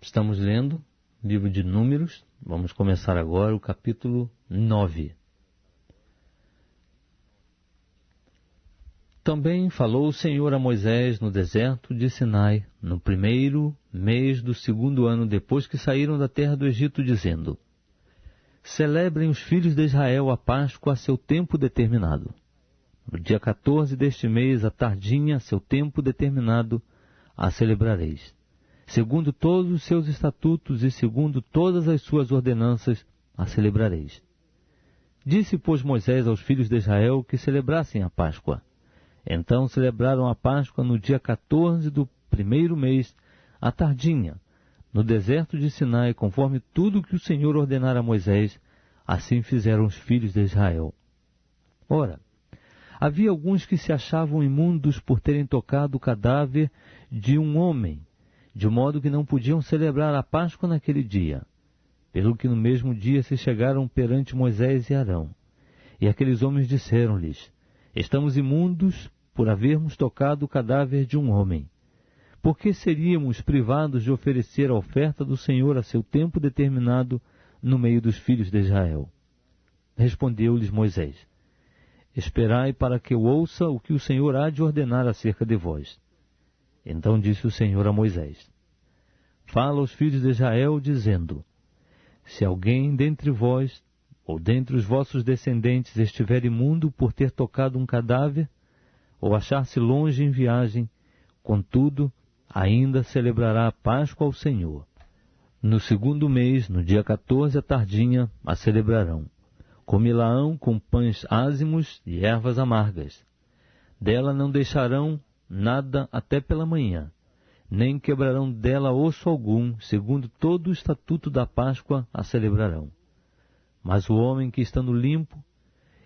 Estamos lendo o livro de Números. Vamos começar agora o capítulo 9. Também falou o Senhor a Moisés no deserto de Sinai, no primeiro mês do segundo ano depois que saíram da terra do Egito, dizendo: Celebrem os filhos de Israel a Páscoa a seu tempo determinado. No dia 14 deste mês, à tardinha, a seu tempo determinado, a celebrareis. Segundo todos os seus estatutos e segundo todas as suas ordenanças, a celebrareis. Disse, pois, Moisés aos filhos de Israel que celebrassem a Páscoa. Então celebraram a Páscoa no dia 14 do primeiro mês, à tardinha, no deserto de Sinai, conforme tudo que o Senhor ordenara a Moisés, assim fizeram os filhos de Israel. Ora, havia alguns que se achavam imundos por terem tocado o cadáver de um homem, de modo que não podiam celebrar a Páscoa naquele dia, pelo que no mesmo dia se chegaram perante Moisés e Arão. E aqueles homens disseram-lhes: Estamos imundos por havermos tocado o cadáver de um homem. Por que seríamos privados de oferecer a oferta do Senhor a seu tempo determinado no meio dos filhos de Israel? Respondeu-lhes Moisés: Esperai para que eu ouça o que o Senhor há de ordenar acerca de vós. Então disse o Senhor a Moisés: Fala aos filhos de Israel, dizendo: Se alguém dentre vós, ou dentre os vossos descendentes, estiver imundo por ter tocado um cadáver, ou achar-se longe em viagem, contudo, ainda celebrará a Páscoa ao Senhor. No segundo mês, no dia 14 à tardinha, a celebrarão. Comê-la-ão com pães ázimos e ervas amargas. Dela não deixarão nada até pela manhã, nem quebrarão dela osso algum, segundo todo o estatuto da Páscoa a celebrarão. Mas o homem que estando limpo,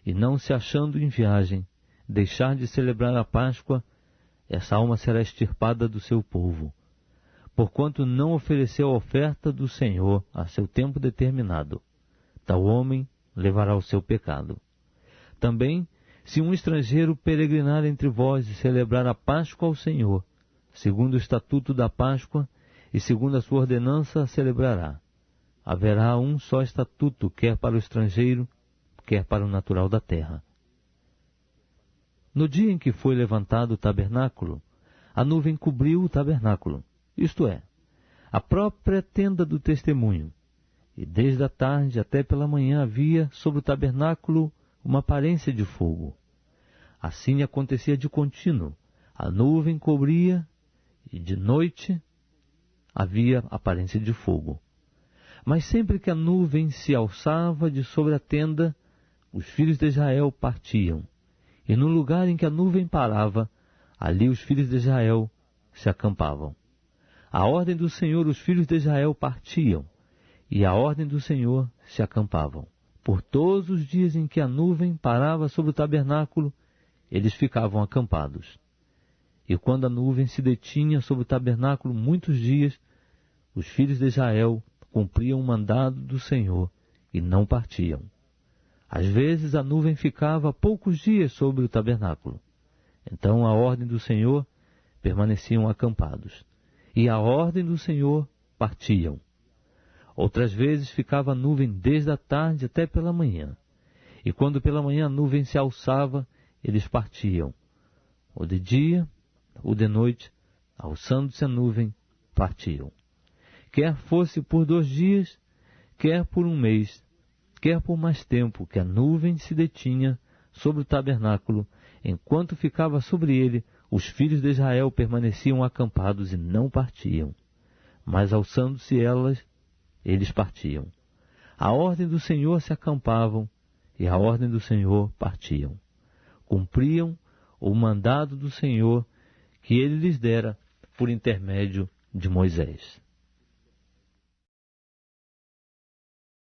e não se achando em viagem, deixar de celebrar a Páscoa, essa alma será extirpada do seu povo, porquanto não ofereceu a oferta do Senhor a seu tempo determinado. Tal homem levará o seu pecado. Também, se um estrangeiro peregrinar entre vós e celebrar a Páscoa ao Senhor, segundo o estatuto da Páscoa e segundo a sua ordenança, a celebrará. Haverá um só estatuto, quer para o estrangeiro, quer para o natural da terra. No dia em que foi levantado o tabernáculo, a nuvem cobriu o tabernáculo, isto é, a própria tenda do testemunho, e desde a tarde até pela manhã havia sobre o tabernáculo uma aparência de fogo. Assim acontecia de contínuo, a nuvem cobria, e de noite havia aparência de fogo. Mas sempre que a nuvem se alçava de sobre a tenda, os filhos de Israel partiam, e no lugar em que a nuvem parava, ali os filhos de Israel se acampavam. À ordem do Senhor os filhos de Israel partiam, e à ordem do Senhor se acampavam. Por todos os dias em que a nuvem parava sobre o tabernáculo, eles ficavam acampados. E quando a nuvem se detinha sobre o tabernáculo muitos dias, os filhos de Israel cumpriam o mandado do Senhor e não partiam. Às vezes a nuvem ficava poucos dias sobre o tabernáculo. Então, à ordem do Senhor, permaneciam acampados. E à ordem do Senhor, partiam. Outras vezes ficava a nuvem desde a tarde até pela manhã. E quando pela manhã a nuvem se alçava, eles partiam. Ou de dia, ou de noite, alçando-se a nuvem, partiam. Quer fosse por 2 dias, quer por 1 mês, quer por mais tempo, que a nuvem se detinha sobre o tabernáculo, enquanto ficava sobre ele, os filhos de Israel permaneciam acampados e não partiam. Mas alçando-se elas, eles partiam. À ordem do Senhor se acampavam, e à ordem do Senhor partiam. Cumpriam o mandado do Senhor que ele lhes dera por intermédio de Moisés.